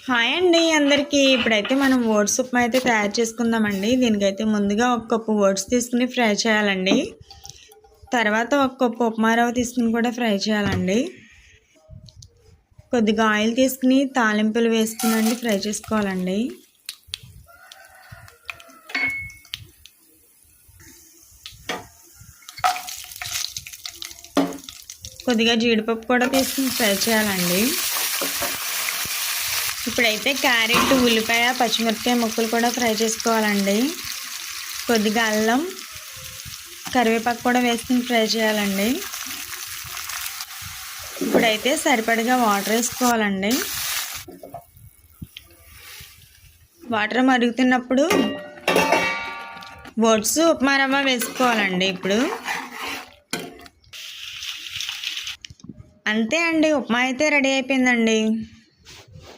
Hi అండి అందరికీ. ఇప్పుడైతే మనం ఓట్స్ ఉప్మా అయితే తయారు చేసుకుందామండి. దీనికైతే ముందుగా ఒక కప్పు ఓట్స్ తీసుకుని ఫ్రై చేయాలండి. తర్వాత ఒక కప్పు ఉప్మా రవ్వ తీసుకుని కూడా ఫ్రై చేయాలండి. కొద్దిగా ఆయిల్ తీసుకుని తాలింపులు వేసుకుని ఫ్రై చేసుకోవాలండి. కొద్దిగా జీడిపప్పు కూడా తీసుకుని ఫ్రై చేయాలండి. ఇప్పుడైతే క్యారెట్, ఉల్లిపాయ, పచ్చిమిరపకాయ ముక్కలు కూడా ఫ్రై చేసుకోవాలండి. కొద్దిగా అల్లం, కరివేపాకు కూడా వేసుకుని ఫ్రై చేయాలండి. ఇప్పుడైతే సరిపడగా వాటర్ వేసుకోవాలండి. వాటర్ మరుగుతున్నప్పుడు ఓట్స్ ఉప్మా రవ్వ వేసుకోవాలండి. ఇప్పుడు అంతే అండి, ఉప్మా అయితే రెడీ అయిపోయిందండి.